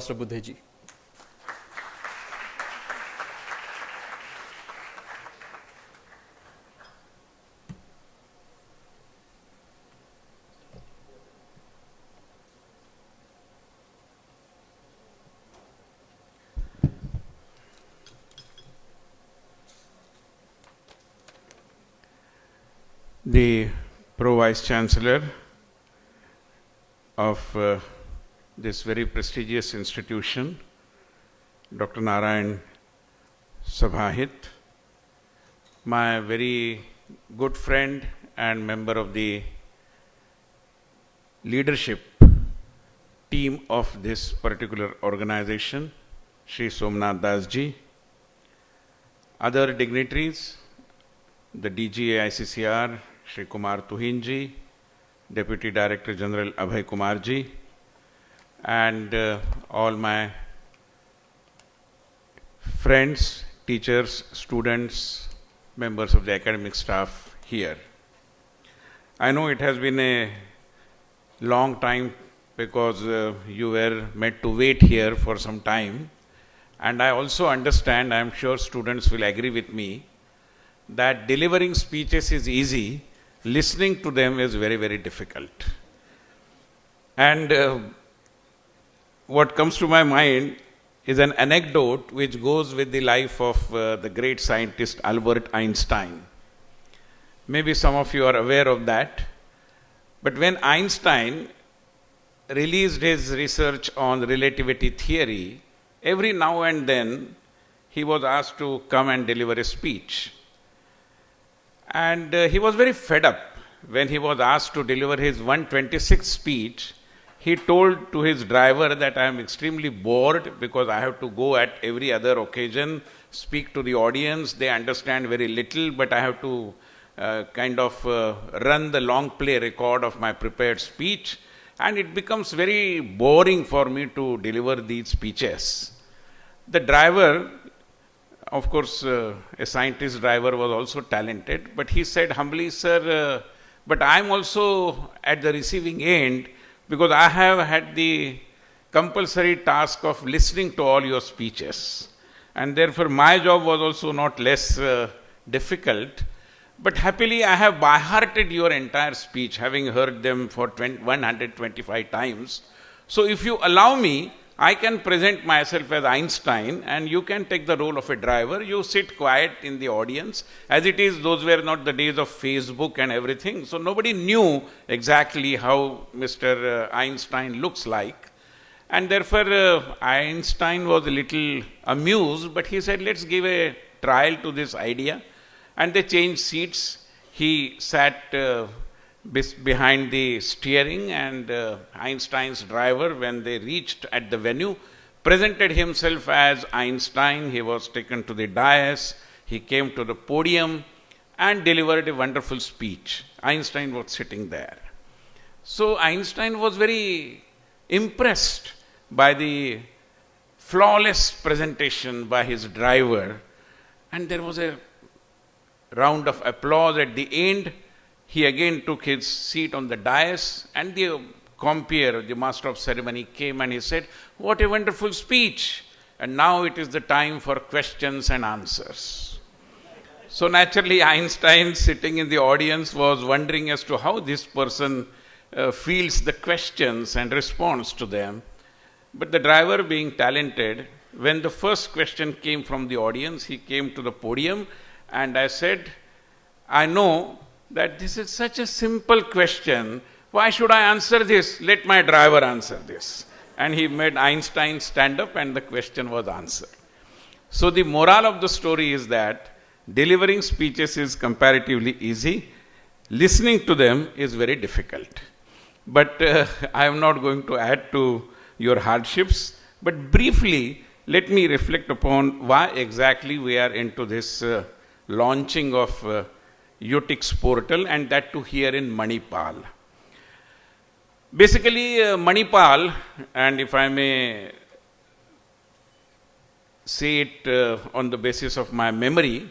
Sahasrabuddhe ji. The Pro Vice Chancellor of this very prestigious institution, Dr. Narayan Sabhahit, my very good friend and member of the leadership team of this particular organization, Shri Somnath Das ji, other dignitaries, the DG ICCR, Shri Kumar Tuhin ji, Deputy Director General Abhay Kumar ji, and all my friends, teachers, students, members of the academic staff here. I know it has been a long time because you were made to wait here for some time, and I also understand, I am sure students will agree with me, that delivering speeches is easy, listening to them is very, very difficult. And what comes to my mind is an anecdote which goes with the life of the great scientist Albert Einstein. Maybe some of you are aware of that. But when Einstein released his research on relativity theory, every now and then he was asked to come and deliver a speech. And he was very fed up when he was asked to deliver his 126th speech. He told to his driver that I am extremely bored because I have to go at every other occasion, speak to the audience. They understand very little, but I have to run the long play record of my prepared speech. And it becomes very boring for me to deliver these speeches. The driver, of course, a scientist driver, was also talented, but he said humbly, sir, but I am also at the receiving end because I have had the compulsory task of listening to all your speeches. And therefore, my job was also not less difficult. But happily, I have by-hearted your entire speech, having heard them for 125 times. So if you allow me, I can present myself as Einstein and you can take the role of a driver. You sit quiet in the audience. As it is, those were not the days of Facebook and everything. So nobody knew exactly how Mr. Einstein looks like. And therefore, Einstein was a little amused, but he said, let's give a trial to this idea. And they changed seats. He sat behind the steering, and Einstein's driver, when they reached at the venue, presented himself as Einstein. He was taken to the dais. He came to the podium and delivered a wonderful speech. Einstein was sitting there. So Einstein was very impressed by the flawless presentation by his driver, and there was a round of applause at the end. He again took his seat on the dais, and the compeer, the master of ceremony, came and he said, what a wonderful speech. And now it is the time for questions and answers. So naturally, Einstein, sitting in the audience, was wondering as to how this person feels the questions and responds to them. But the driver, being talented, when the first question came from the audience, he came to the podium, and I said, I know that this is such a simple question. Why should I answer this? Let my driver answer this. And he made Einstein stand up and the question was answered. So the moral of the story is that delivering speeches is comparatively easy. Listening to them is very difficult. But I am not going to add to your hardships. But briefly, let me reflect upon why exactly we are into this launching of UTIKS portal, and that too here in Manipal. Basically, Manipal, and if I may say it on the basis of my memory,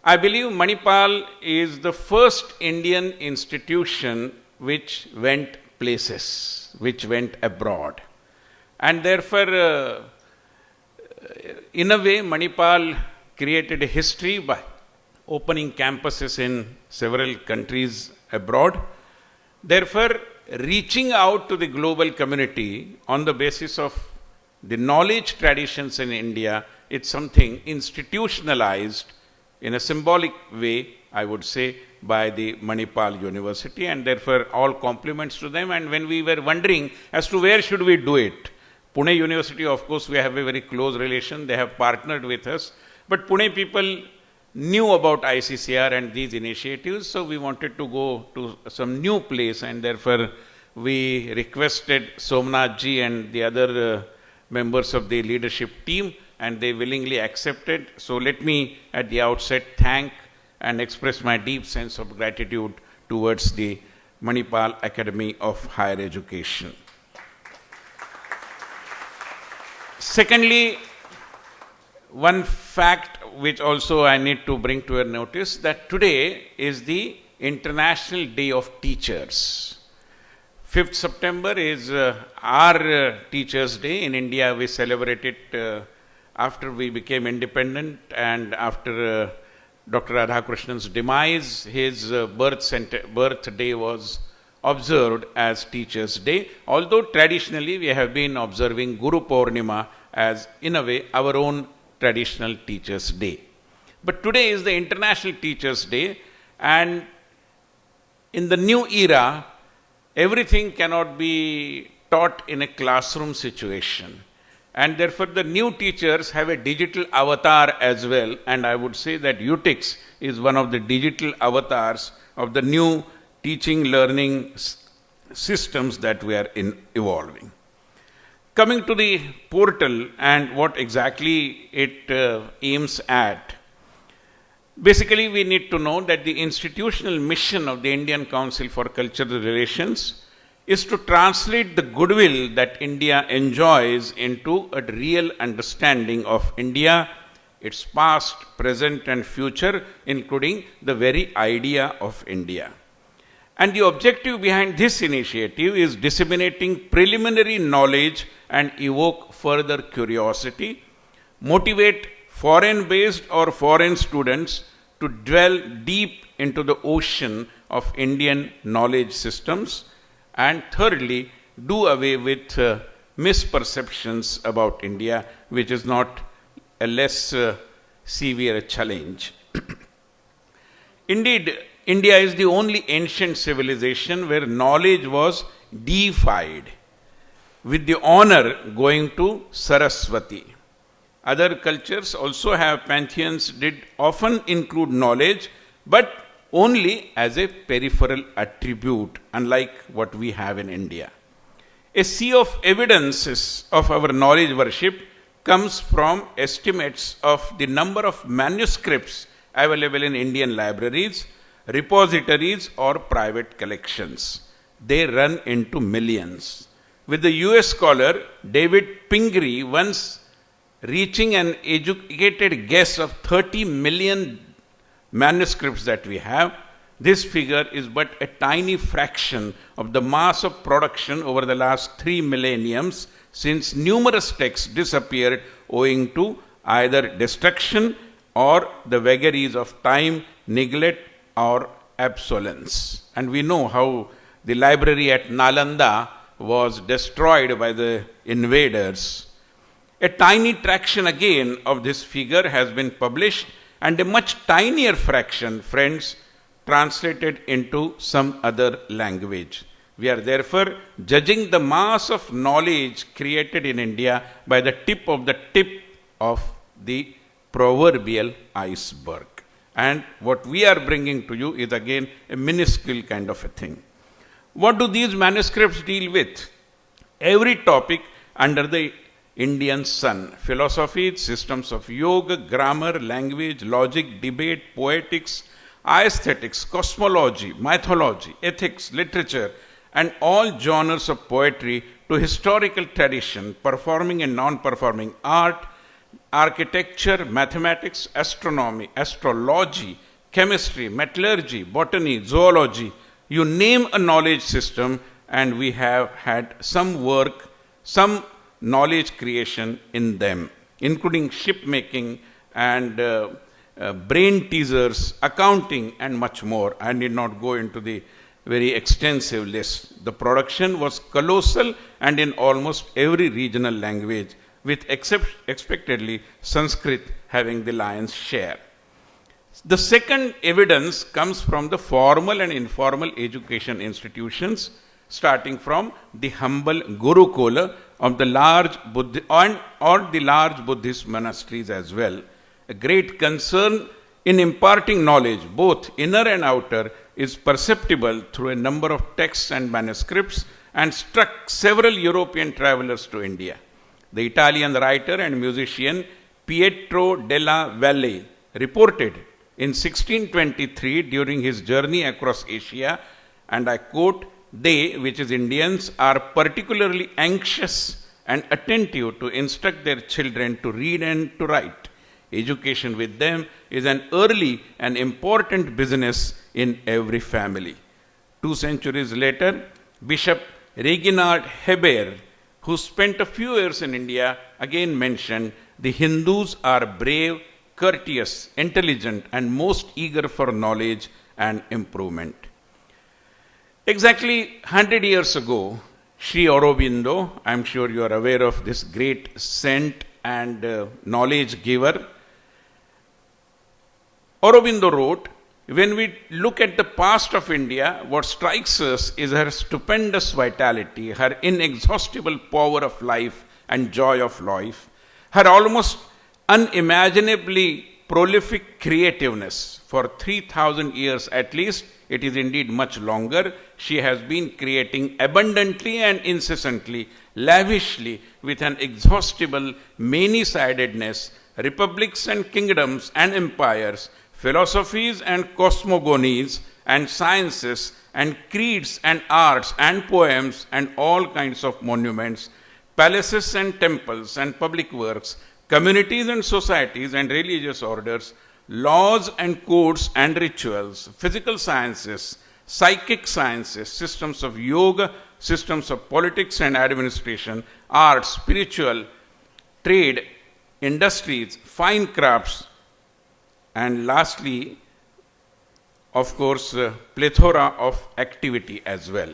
I believe Manipal is the first Indian institution which went places, which went abroad. And therefore, in a way, Manipal created a history by opening campuses in several countries abroad. Therefore, reaching out to the global community on the basis of the knowledge traditions in India, it's something institutionalized in a symbolic way, I would say, by the Manipal University, and therefore all compliments to them. And when we were wondering as to where should we do it, Pune University, of course, we have a very close relation. They have partnered with us. But Pune people knew about ICCR and these initiatives, so we wanted to go to some new place, and therefore we requested Somnath ji and the other members of the leadership team, and they willingly accepted. So let me at the outset thank and express my deep sense of gratitude towards the Manipal Academy of Higher Education. Secondly, one fact which also I need to bring to your notice, that today is the International Day of Teachers. 5th September is our Teachers' Day. In India, we celebrate it after we became independent and after Dr. Radhakrishnan's demise. His birthday was observed as Teachers' Day, although traditionally we have been observing Guru Purnima as, in a way, our own traditional Teachers' Day. But today is the International Teachers' Day, and in the new era, everything cannot be taught in a classroom situation. And therefore, the new teachers have a digital avatar as well, and I would say that UTIKS is one of the digital avatars of the new teaching learning systems that we are evolving. Coming to the portal and what exactly it aims at, basically we need to know that the institutional mission of the Indian Council for Cultural Relations is to translate the goodwill that India enjoys into a real understanding of India, its past, present and future, including the very idea of India. And the objective behind this initiative is disseminating preliminary knowledge and evoke further curiosity, motivate foreign-based or foreign students to dwell deep into the ocean of Indian knowledge systems, and thirdly, do away with misperceptions about India, which is not a less severe challenge. Indeed, India is the only ancient civilization where knowledge was deified, with the honor going to Saraswati. Other cultures also have pantheons did often include knowledge, but only as a peripheral attribute, unlike what we have in India. A sea of evidences of our knowledge worship comes from estimates of the number of manuscripts available in Indian libraries, repositories or private collections. They run into millions, with the US scholar David Pingree once reaching an educated guess of 30 million manuscripts that we have. This figure is but a tiny fraction of the mass of production over the last 3 millenniums, since numerous texts disappeared owing to either destruction or the vagaries of time, neglect or obsolescence. And we know how the library at Nalanda was destroyed by the invaders. A tiny fraction again of this figure has been published, and a much tinier fraction, friends, translated into some other language. We are therefore judging the mass of knowledge created in India by the tip of the proverbial iceberg. And what we are bringing to you is again a minuscule kind of a thing. What do these manuscripts deal with? Every topic under the Indian sun: philosophy, systems of yoga, grammar, language, logic, debate, poetics, aesthetics, cosmology, mythology, ethics, literature, and all genres of poetry, to historical tradition, performing and non-performing art, architecture, mathematics, astronomy, astrology, chemistry, metallurgy, botany, zoology. You name a knowledge system, and we have had some work, some knowledge creation in them, including ship making and brain teasers, accounting, and much more. I need not go into the very extensive list. The production was colossal and in almost every regional language, with expectedly Sanskrit having the lion's share. The second evidence comes from the formal and informal education institutions, starting from the humble Gurukula of the large or the large Buddhist monasteries as well. A great concern in imparting knowledge, both inner and outer, is perceptible through a number of texts and manuscripts, and struck several European travelers to India. The Italian writer and musician Pietro della Valle reported in 1623 during his journey across Asia, and I quote, "They, which is Indians, are particularly anxious and attentive to instruct their children to read and to write. Education with them is an early and important business in every family." 2 centuries later, Bishop Reginald Heber, who spent a few years in India, again mentioned, "The Hindus are brave, courteous, intelligent, and most eager for knowledge and improvement." Exactly 100 years ago, Sri Aurobindo, I am sure you are aware of this great saint and knowledge giver, Aurobindo wrote, "When we look at the past of India, what strikes us is her stupendous vitality, her inexhaustible power of life and joy of life, her almost unimaginably prolific creativeness. For 3,000 years at least, it is indeed much longer, she has been creating abundantly and incessantly, lavishly, with an exhaustible many-sidedness, republics and kingdoms and empires, philosophies and cosmogonies and sciences and creeds and arts and poems and all kinds of monuments, palaces and temples and public works, communities and societies and religious orders, laws and codes and rituals, physical sciences, psychic sciences, systems of yoga, systems of politics and administration, arts, spiritual, trade, industries, fine crafts, and lastly, of course, plethora of activity as well.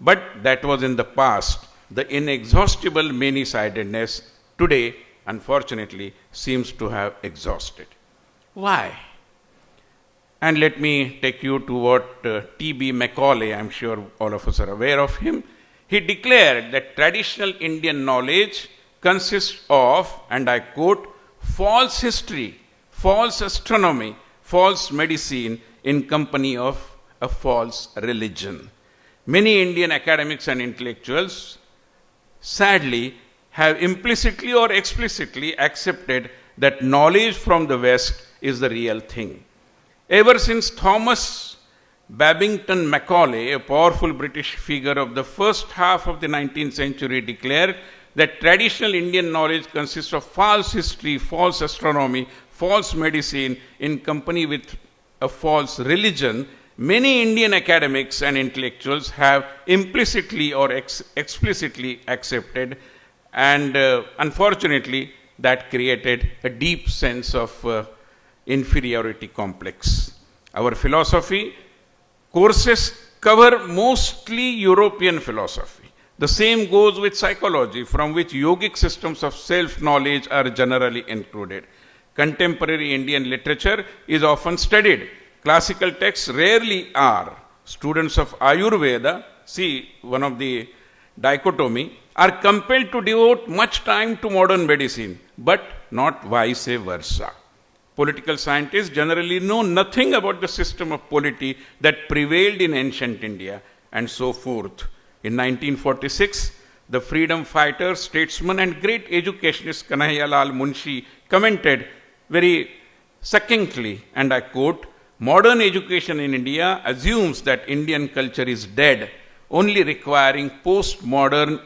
But that was in the past. The inexhaustible many-sidedness today, unfortunately, seems to have exhausted. Why? And let me take you to what T.B. Macaulay, I'm sure all of us are aware of him. He declared that traditional Indian knowledge consists of, and I quote, false history, false astronomy, false medicine in company of a false religion. Many Indian academics and intellectuals, sadly, have implicitly or explicitly accepted that knowledge from the West is the real thing. Ever since Thomas Babington Macaulay, a powerful British figure of the first half of the 19th century, declared that traditional Indian knowledge consists of false history, false astronomy, false medicine in company with a false religion, many Indian academics and intellectuals have implicitly or explicitly accepted, and unfortunately that created a deep sense of inferiority complex. Our philosophy courses cover mostly European philosophy. The same goes with psychology, from which yogic systems of self-knowledge are generally included. Contemporary Indian literature is often studied. Classical texts rarely are. Students of Ayurveda, see one of the dichotomy, are compelled to devote much time to modern medicine, but not vice versa. Political scientists generally know nothing about the system of polity that prevailed in ancient India, and so forth. In 1946, the freedom fighter, statesman, and great educationist Kanhaiyalal Munshi commented very succinctly, and I quote, "Modern education in India assumes that Indian culture is dead, only requiring postmortem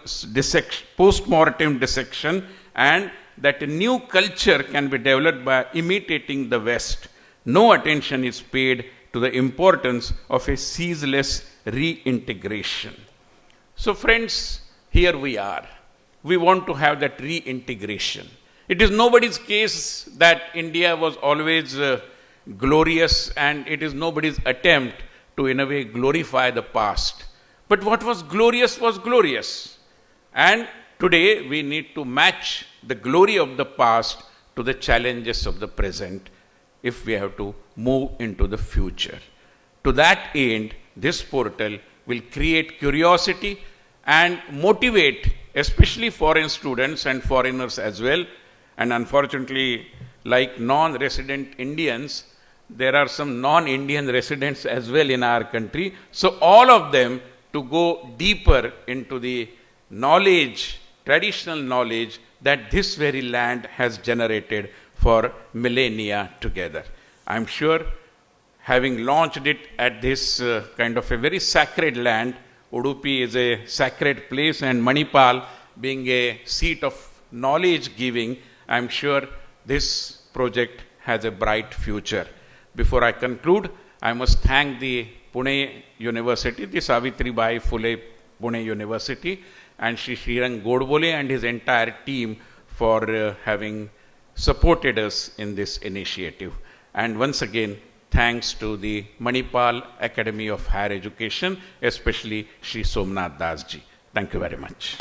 dissection, and that a new culture can be developed by imitating the West. No attention is paid to the importance of a ceaseless reintegration." So friends, here we are. we want to have that reintegration. It is nobody's case that India was always glorious, and it is nobody's attempt to, in a way, glorify the past. But what was glorious was glorious. And today we need to match the glory of the past to the challenges of the present if we have to move into the future. To that end, this portal will create curiosity and motivate especially foreign students and foreigners as well. And unfortunately, like non-resident Indians, there are some non-Indian residents as well in our country. So all of them to go deeper into the knowledge, traditional knowledge that this very land has generated for millennia together. I'm sure, having launched it at this kind of a very sacred land, Udupi is a sacred place, and Manipal being a seat of knowledge giving, I'm sure this project has a bright future. Before I conclude, I must thank the Pune University, the Savitribai Phule Pune University, and Shri Srirang Godbole and his entire team for having supported us in this initiative. And once again, thanks to the Manipal Academy of Higher Education, especially Shri Somnath Das ji. Thank you very much.